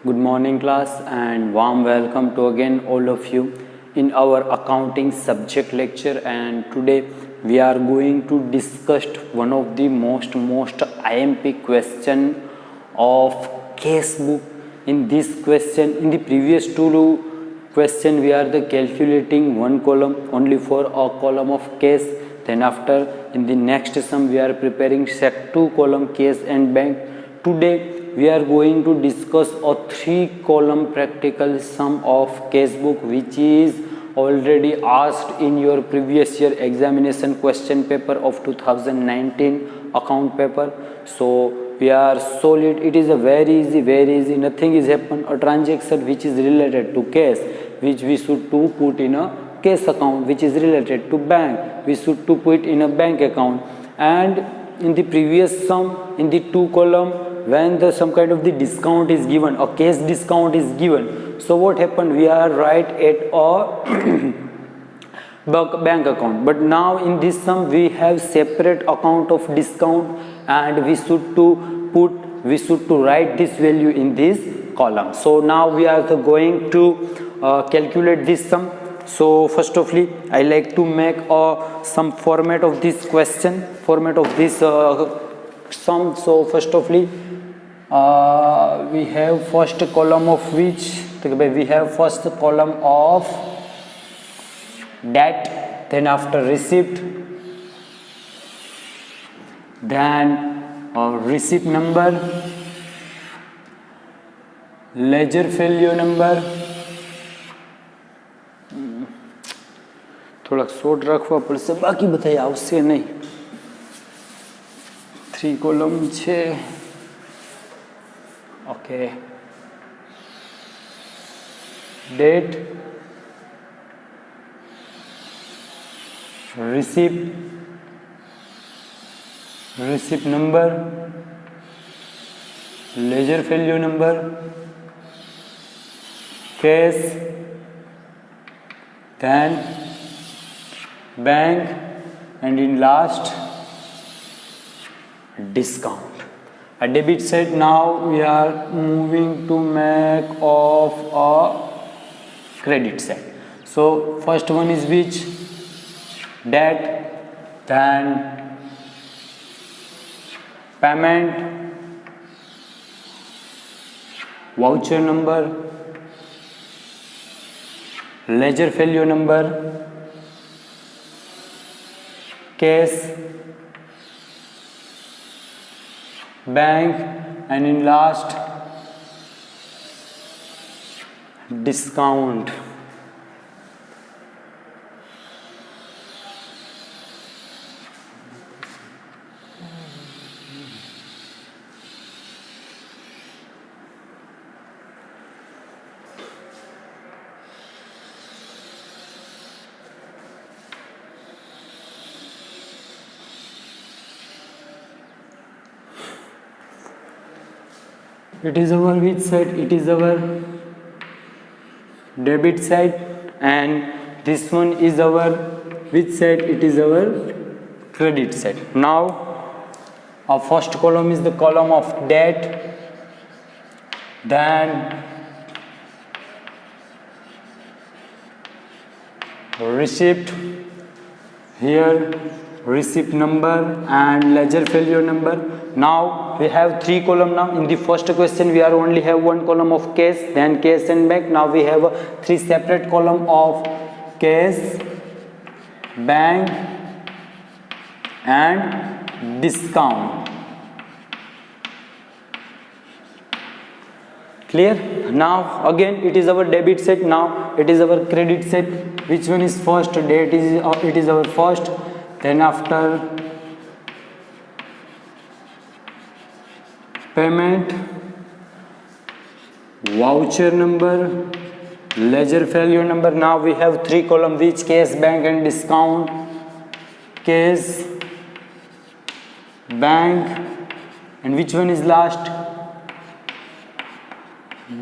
Good morning class and warm welcome to again all of you in our accounting subject lecture, and today we are going to discuss one of the most IMP question of case book. In this question, in the previous two question we are calculating one column only for a column of case, then after in the next sum we are preparing set 2 column case and bank. Today we are going to discuss a 3 column practical sum of case book, which is already asked in your previous year examination question paper of 2019 account paper. So we are solid. It is a very easy, nothing is happen. A transaction which is related to case, which we should to put in a case account, which is related to bank, we should to put in a bank account. And in the previous sum, in the 2 column, when the some kind of the discount is given, a case discount is given, so what happened, we are right at a bank account. But now in this sum we have separate account of discount, and we should to write this value in this column. So now we are going to calculate this sum. So first of all, I like to make some format of this question, format of this sum. So first of all, we have first column of which we have first column of debt, then after receipt, then receipt number, ledger failure number. થોડાક short રાખવા પડશે, બાકી બધા આવશે નહીં. 3 column છે. Okay, date, receipt number, ledger failure number, cash, then bank, and in last discount. A debit side. Now we are moving to make of a credit side. So first one is which? Debt, then payment, voucher number, ledger failure number, cash, bank, and in last discount. It is our which side? It is our debit side, and this one is our which side? It is our credit side. Now our first column is the column of debt, then receipt, here receipt number and ledger failure number. Now we have 3 column. Now in the first question we are only have 1 column of cash, then cash and bank. Now we have 3 separate column of cash, bank, and discount. Clear? Now again it is our debit set. Now it is our credit set. Which one is first? Date is it is our first, then after payment, voucher number, ledger failure number. Now we have 3 column, which? Cash, bank, and discount. Cash, bank, and which one is last?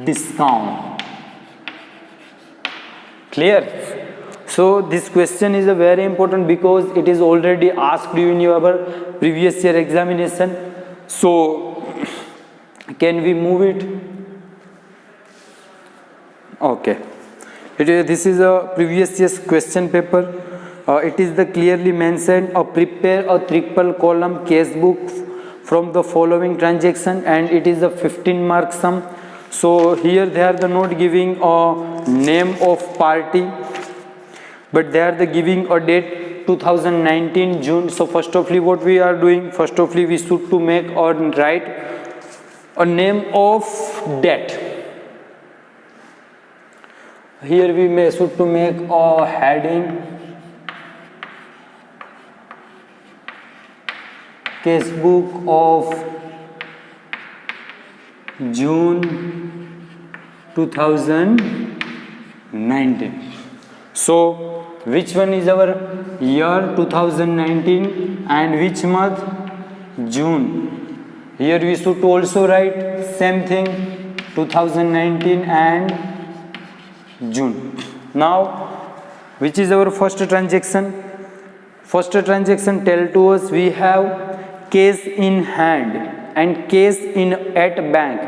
Discount. Clear? So this question is a very important because it is already asked you in your previous year examination. So can we move it? Okay. This is a previous year's question paper. It is the clearly mentioned, prepare a triple column case book from the following transaction, and it is a 15 mark sum. So here they are not giving a name of party, but they are giving a date 2019 June. So first of all, what we are doing, first of all we should to make or write a name of debt. Here we may should to make a heading case book of June 2019. So which one is our year 2019 and which month? June. Here we should also write same thing 2019 and June. Now which is our first transaction? First transaction tell to us we have case in hand and case in at bank.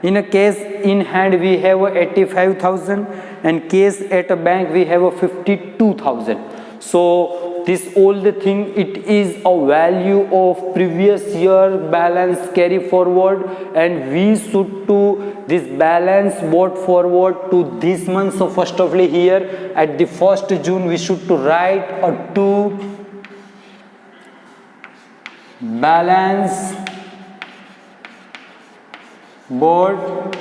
In a case in hand we have 85,000 and case at a bank we have 52,000. So this all the thing, it is a value of previous year balance carry forward, and we should to this balance brought forward to this month. So first of all here at the 1st June we should to write a to balance brought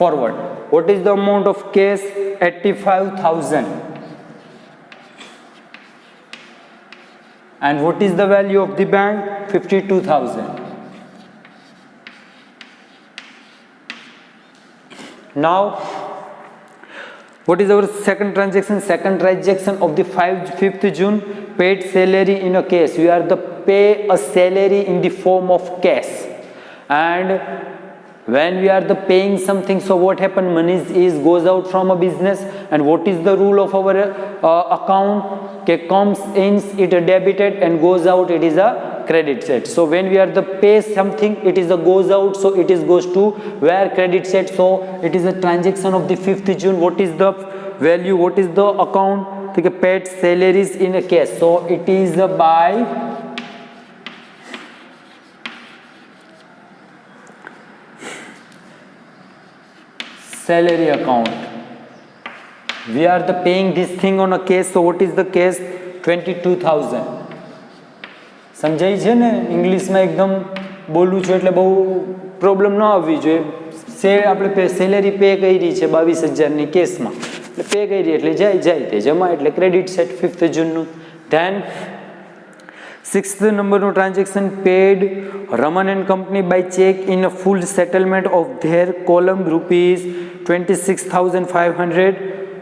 forward. What is the amount of case? 85,000. And what is the value of the bank? 52,000. Now what is our second transaction? Second transaction of the 5th June, paid salary in a case. We are the pay a salary in the form of cash, and when we are the paying something, so what happen? Money is goes out from a business, and what is the rule of our account? Okay, comes in, it debited, and goes out, it is a credit set. So when we are the pay something, it is a goes out, so it is goes to where credit set. So it is a transaction of the 5th June. What is the value? What is the account? Okay, paid salaries in a case. So it is by salary account. We are the paying this thing on a case. So what is the case? 22,000. સમજાય છે ને? ઇંગ્લિશમાં એકદમ બોલું છું એટલે બહુ problem ન આવવી જોઈએ. આપણે સેલેરી પે કરી છે 22,000ની કેસમાં, એટલે પે કરી એટલે જાય તે જમા, એટલે credit set 5th જૂનનું. Then 6th નંબરનું transaction, paid Raman and company by cheque in a full settlement of their column ₹26,500.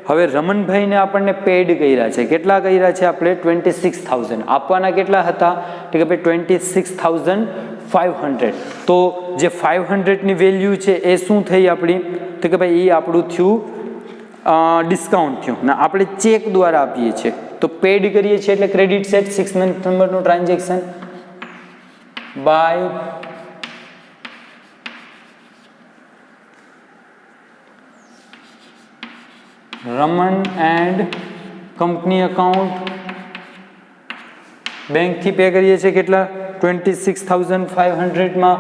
હવે રમનભાઈને આપણને પેડ કર્યા છે. કેટલા કર્યા છે આપણે? 26,000. આપવાના કેટલા હતા? તો કે ભાઈ 26,500. તો જે 500ની વેલ્યુ છે એ શું થઈ આપણી? તો કે ભાઈ એ આપણું થયું ડિસ્કાઉન્ટ થયું ને આપણે ચેક દ્વારા આપીએ છીએ તો પેડ કરીએ છીએ એટલે ક્રેડિટ સેટ. 6 નંબરનું transaction by Raman and company account. બેંકથી પે કરીએ છીએ કેટલા? 26,500માં.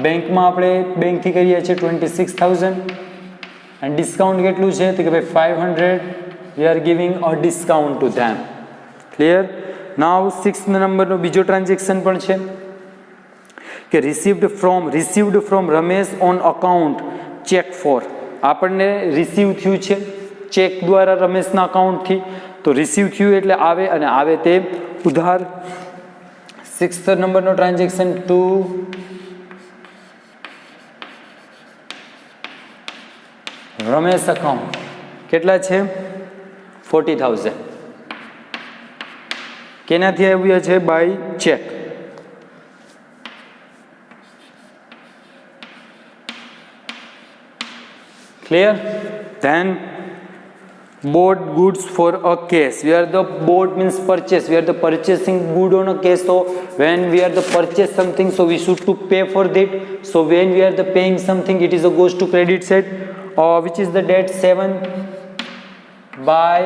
બેંકમાં આપણે બેંકથી કરીએ છીએ 26,000 એન્ડ ડિસ્કાઉન્ટ કેટલું છે? તો કે ભાઈ 500. We are giving a discount to them. Clear? Now 6th નંબરનો બીજો ટ્રાન્ઝેક્શન પણ છે કે received from Ramesh on account cheque for. આપણને રિસીવ થયું છે ચેક દ્વારા રમેશના અકાઉન્ટથી, તો રિસીવ થયું એટલે આવે અને આવે તે ઉધાર. 6th નંબરનો ટ્રાન્ઝેક્શન ટુ રમેશ અકાઉન્ટ. કેટલા છે? 40,000. કેનાથી આવ્યા છે? By cheque. Clear? Then bought goods for a case. We are the bought means purchase. We are the purchasing good on a case. So when we are the purchase something, so we should to pay for that. So when we are the paying something, it is a goes to credit set. which is the date 7 by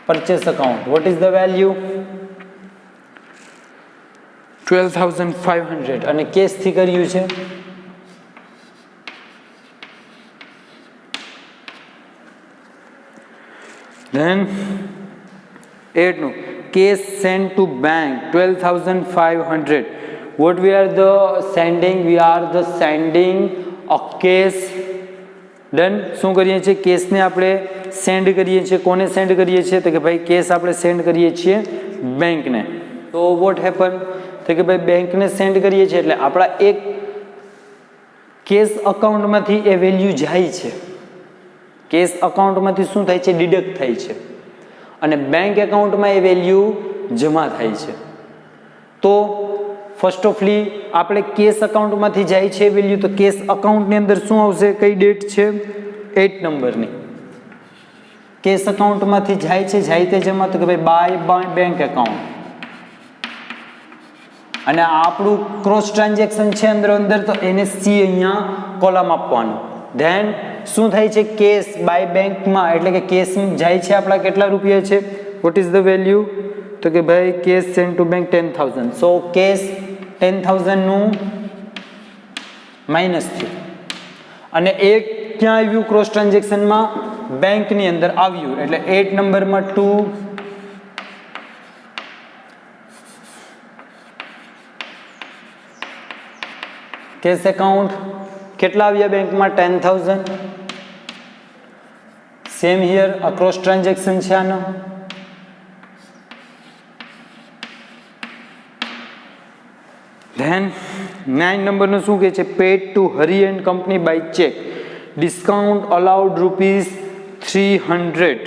purchase account. What is the value? 12,500 અને cache થી કર્યું છે. Then 8 no cash sent to bank 12,500. What we are the sending? We are the sending a cash. Then શું કરીએ છીએ? કેશને આપણે send કરીએ છીએ. કોને સેન્ડ કરીએ છીએ? તો કે ભાઈ કેશ આપણે સેન્ડ કરીએ છીએ બેંકને. તો વોટ હેપન? તો કે ભાઈ બેંકને સેન્ડ કરીએ છીએ એટલે આપણા એક કેશ અકાઉન્ટમાંથી એ વેલ્યુ જાય છે. કેશ અકાઉન્ટમાંથી શું થાય છે? ડિડક્ટ થાય છે અને બેંક એકાઉન્ટમાં એ વેલ્યુ જમા થાય છે. તો ફર્સ્ટ ઓફલી આપણે કેશ અકાઉન્ટમાંથી જાય છે વેલ્યુ, તો કેશ અકાઉન્ટની અંદર શું આવશે? કઈ ડેટ છે? 8 નંબરની. કેશ અકાઉન્ટમાંથી જાય છે, જાય તે જમા, તો કે ભાઈ બાય બેંક એકાઉન્ટ. અને આપણું ક્રોસ ટ્રાન્ઝેક્શન છે અંદર તો એને સી અહીંયા કોલમ આપવાનું. ધેન શું થાય છે? કેશ બાય બેંકમાં એટલે કે કેશ જાય છે આપણા કેટલા રૂપિયા છે? What is the value? તો કે ભાઈ cash send to bank 10,000. So cash 10,000 નું માઇનસ થયું અને એક ક્યાં આવ્યું? ક્રોસ ટ્રાન્ઝેક્શનમાં બેંકની અંદર આવ્યું એટલે 8 નંબરમાં 2 કેશ એકાઉન્ટ કેટલા આવ્યા બેંકમાં? 10,000. સેમ હિયર આ ક્રોસ ટ્રાન્ઝેક્શન છે આનો. ધેન 9 નંબરનું શું કહે છે? Paid to Hari and company by cheque, discount allowed ₹300.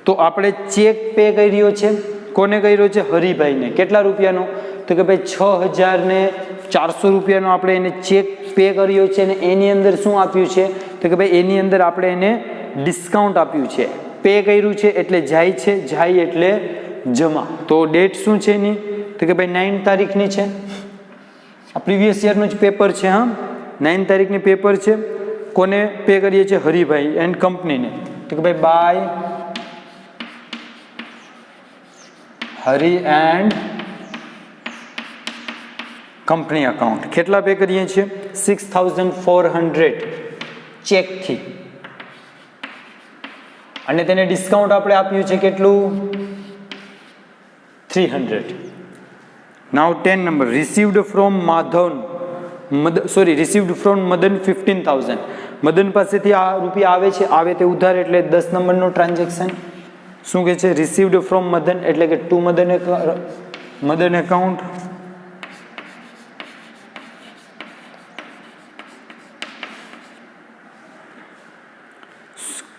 તો આપણે ચેક પે કર્યો છે. કોને કર્યો છે? હરિભાઈને. કેટલા રૂપિયાનો? તો કે ભાઈ 6,400 રૂપિયાનો આપણે એને ચેક પે કર્યો છે અને એની અંદર શું આપ્યું છે? તો કે ભાઈ એની અંદર આપણે એને ડિસ્કાઉન્ટ આપ્યું છે. પે કર્યું છે એટલે જાય છે, જાય એટલે જમા. તો ડેટ શું છે એની? તો કે ભાઈ 9 તારીખની છે. આ પ્રીવિયસ યરનું જ પેપર છે. હા, 9 તારીખની પેપર છે. કોને પે કરીએ છીએ? હરિભાઈ એન્ડ કંપનીને. તો કે ભાઈ by Hari and company account. કેટલા પે કરીએ છીએ? 6,400 ચેકથી અને તેને ડિસ્કાઉન્ટ આપણે આપ્યું છે કેટલું? 300. નાઉ 10 number received from received from Madan 15,000. Madan પાસેથી આ રૂપિયા આવે છે, આવે તે ઉધાર એટલે 10 નંબરનું ટ્રાન્ઝેક્શન. શું કહે છે? રિસીવ્ડ ફ્રોમ મદન એટલે કે to Madan account.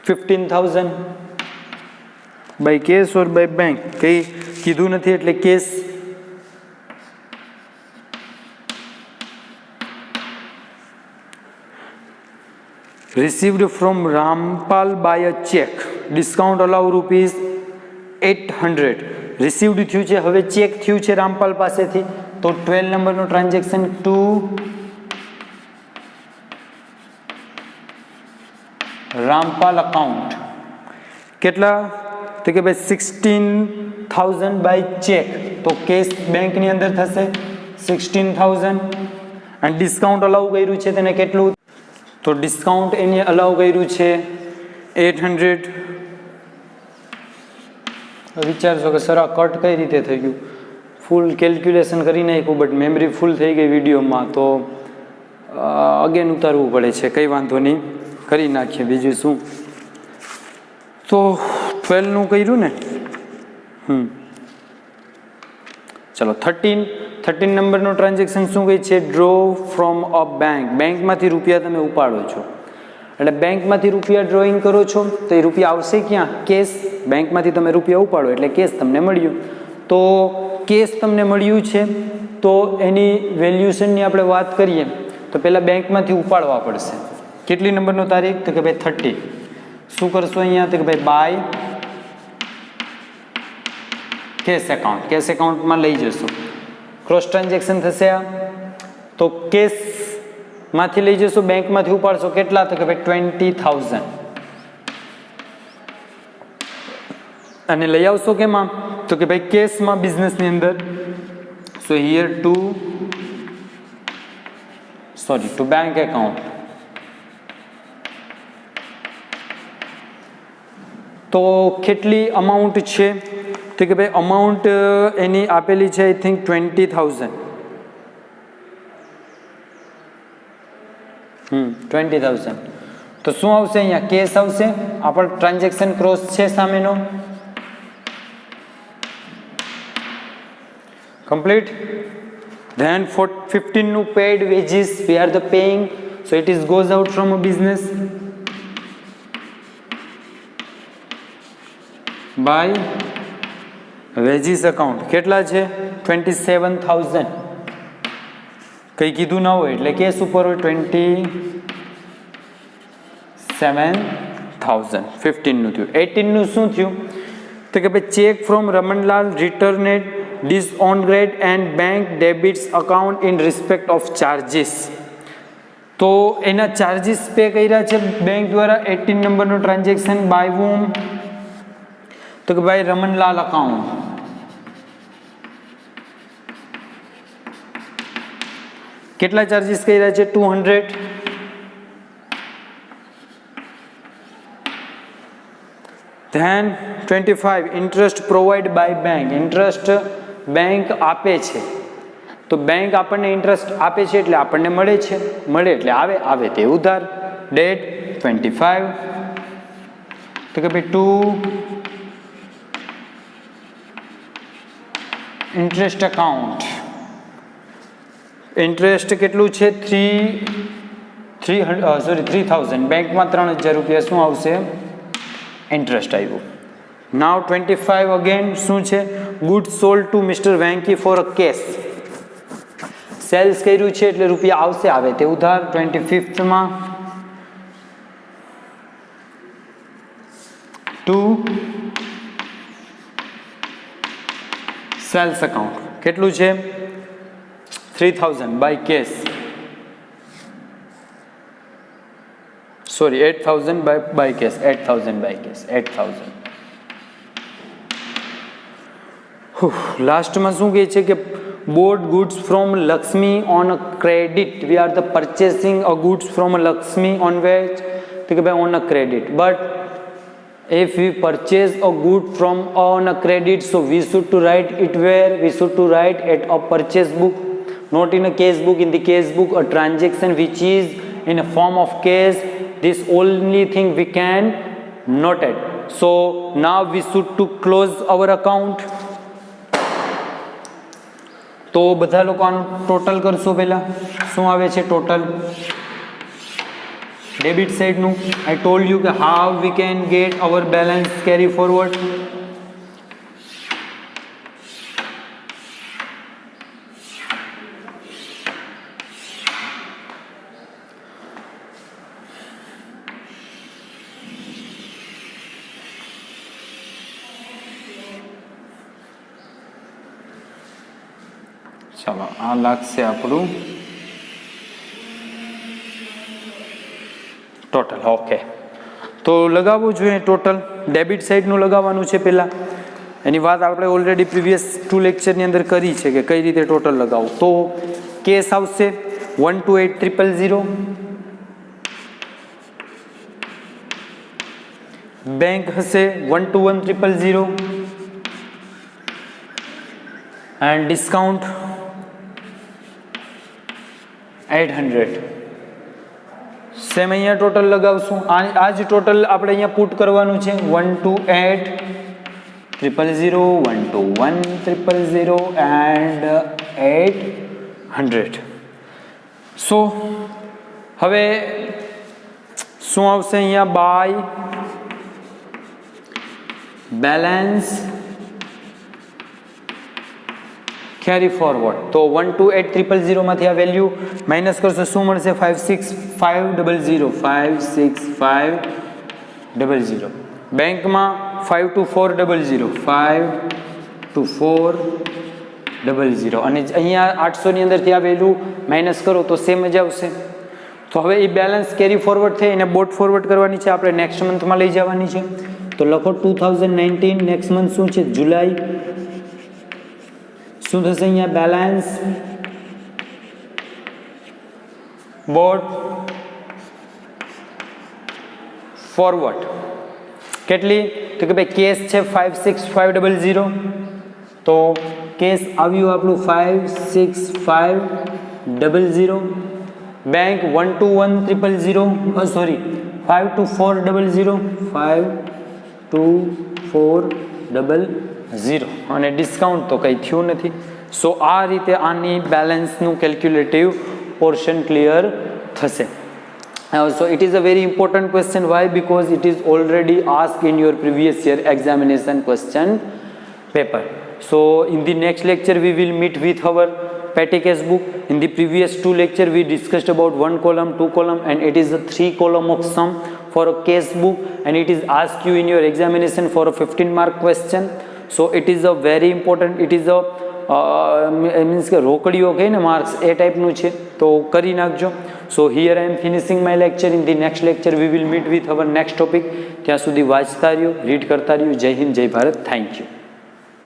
$15,000 by cash or by bank કઈ કીધું નથી એટલે cash. Received from Rampal by a cheque, discount allow ₹800. Received થયું છે, હવે ચેક થયું છે રામપાલ પાસેથી, તો 12 નંબરનું ટ્રાન્ઝેક્શન ટુ રામપાલ અકાઉન્ટ. કેટલા? તો કે ભાઈ 16,000 બાય ચેક, તો કેશ બેંકની અંદર થશે 16,000 અને ડિસ્કાઉન્ટ અલાઉ કર્યું છે તેને કેટલું? તો ડિસ્કાઉન્ટ એને અલાઉ કર્યું છે 800. વિચારશો કે સર આ કટ કઈ રીતે થઈ ગયું? ફૂલ કેલ્ક્યુલેશન કરી નાખ્યું બટ મેમરી ફૂલ થઈ ગઈ વિડીયોમાં, તો અગેન ઉતારવું પડે છે. કંઈ વાંધો નહીં, કરી નાખીએ. બીજું શું? તો 12નું કર્યું ને. ચલો 13 નંબરનું ટ્રાન્ઝેક્શન શું કહે છે? Draw from a bank. બેંકમાંથી રૂપિયા તમે ઉપાડો છો એટલે બેંકમાંથી રૂપિયા ડ્રોઈંગ કરો છો તો એ રૂપિયા આવશે ક્યાં? કેશ. બેંકમાંથી તમે રૂપિયા ઉપાડો એટલે કેશ તમને મળ્યું. તો કેશ તમને મળ્યું છે તો એની વેલ્યુશનની આપણે વાત કરીએ તો પહેલાં બેંકમાંથી ઉપાડવા પડશે. કેટલી નંબરનો તારીખ? તો કે ભાઈ 30. શું કરશો અહીંયા? તો કે ભાઈ બાય કેશ એકાઉન્ટ. કેશ એકાઉન્ટમાં લઈ જશો. ક્રોસ ટ્રાન્ઝેક્શન થશે આ. તો કેસ માંથી લઈ જશો, બેંકમાંથી ઉપાડશો, કેટલા? તો કે ભાઈ 20,000. અને લઈ આવશો કેમાં? તો કે ભાઈ કેશમાં, બિઝનેસની અંદર. સો હિયર ટુ બેંક એકાઉન્ટ. તો કેટલી અમાઉન્ટ છે? તો કે ભાઈ અમાઉન્ટ એની આપેલી છે આઈ થિંક 20,000. 20,000. તો શું આવશે અહીંયા? કેસ આવશે. આપણો ટ્રાન્ઝેક્શન ક્રોસ છે સામેનો. complete. Then for 15 નું paid wages we are the paying, so it is goes out from a business by wages account. કેટલા છે? 27,000. કઈ કીધું ના હોય એટલે કેસ ઉપર હોય. 27,000. 15 નું થયું. 18 નું શું થયું? તો કે ભાઈ check from Ramanlal returned dishonored and bank debits account in respect of charges. તો એના ચાર્જીસ પે કર્યા છે બેંક દ્વારા. 18 નંબરનું ટ્રાન્ઝેક્શન બાય whom? તો કે ભાઈ રમણલાલ અકાઉન્ટ. કેટલા ચાર્જીસ કર્યા છે? 200. Then 25 interest provide by bank. Interest bank આપે છે, તો બેંક આપણને ઇન્ટરેસ્ટ આપે છે એટલે આપણને મળે છે, મળે એટલે આવે તે ઉધાર. ડેટ 25. તો કે ભાઈ 2 ઇન્ટરેસ્ટ અકાઉન્ટ. ઇન્ટરેસ્ટ કેટલું છે? 3,000. બેંકમાં 3,000 રૂપિયા શું આવશે? ઇન્ટરેસ્ટ આવ્યું. નાવ 25 અગેન શું છે? Good sold to mister Venky for a cash. Sales કર્યું છે એટલે રૂપિયા આવશે, આવે તે ઉધાર. 25 માં 2 સેલ્સ અકાઉન્ટ. કેટલું છે? 3,000 by cash. Sorry 8,000 by cash. 8,000 by cash. 8,000. લાસ્ટમાં શું કહે છે કે bought goods from Lakshmi on a credit. We are the purchasing a goods from Lakshmi on which? તો કે ભાઈ on a credit. But if we purchase a good from on a credit, so we should to write it where? We should to write at a purchase book, not in a case book. In the case book, a transaction which is in a form of case, this only thing we can note it. So now we should to close our account. તો બધા લોકો આનું total કરશો. પહેલા શું આવે છે total? Debit સાઇડનું આઈ ટોલ્ડ યુ કે how we can get our balance carry forward. ચાલો આ લાગશે આપણું ટોટલ. ઓકે, તો લગાવવું જોઈએ ટોટલ. ડેબિટ સાઇડનું લગાવવાનું છે પહેલાં. એની વાત આપણે ઓલરેડી પ્રીવિયસ 2 લેક્ચરની અંદર કરી છે કે કઈ રીતે ટોટલ લગાવવું. તો કેસ આવશે 128,000. બેંક હશે 121,000 એન્ડ ડિસ્કાઉન્ટ 800. સેમ અહીંયા ટોટલ લગાવશું. આ જ ટોટલ આપણે અહીંયા પુટ કરવાનું છે. 128,000, 121,000 એન્ડ 800. સો હવે શું આવશે અહીંયા? By balance carry forward. તો 128,000 માંથી આ વેલ્યુ માઇનસ કરશો, શું મળશે? 56500. 56500. બેંકમાં 524,000. 524,000 00 અને અહીંયા 800 ની અંદરથી આ વેલ્યુ માઇનસ કરો તો સેમ જ આવશે. તો હવે એ બેલેન્સ કેરી ફોરવર્ડ થઈ એને બોટ ફોરવર્ડ કરવાની છે, આપણે નેક્સ્ટ મંથમાં લઈ જવાની છે. તો લખો 2019, નેક્સ્ટ મંથ શું છે? જુલાઈ. શું થશે અહીંયા? બેલેન્સ બોટ ફોરવર્ડ કેટલી? તો કે ભાઈ કેસ છે 56500, તો કેસ આવ્યું આપણું 56500. બેંક 12100, સોરી 52400, 52400 અને ડિસ્કાઉન્ટ તો કંઈ થયું નથી. સો આ રીતે આની બેલેન્સનું કેલ્ક્યુલેટિવ પોર્શન ક્લિયર થશે. So it is a very important question. Why? Because it is already asked in your previous year examination question paper. So in the next lecture we will meet with our petty case book. In the previous 2 lecture we discussed about 1 column, 2 column, and it is a 3 column of sum for a case book, and it is asked you in your examination for a 15 mark question. So it is a very important, it is a means કે રોકડીઓ કહે ને marks એ ટાઈપનું છે, તો કરી નાખજો. So here I am finishing my lecture. In the next lecture we will meet with our next topic. ત્યાં સુધી વાંચતા રહ્યો, રીડ કરતા રહ્યો. જય હિન્દ, જય ભારત. Thank you.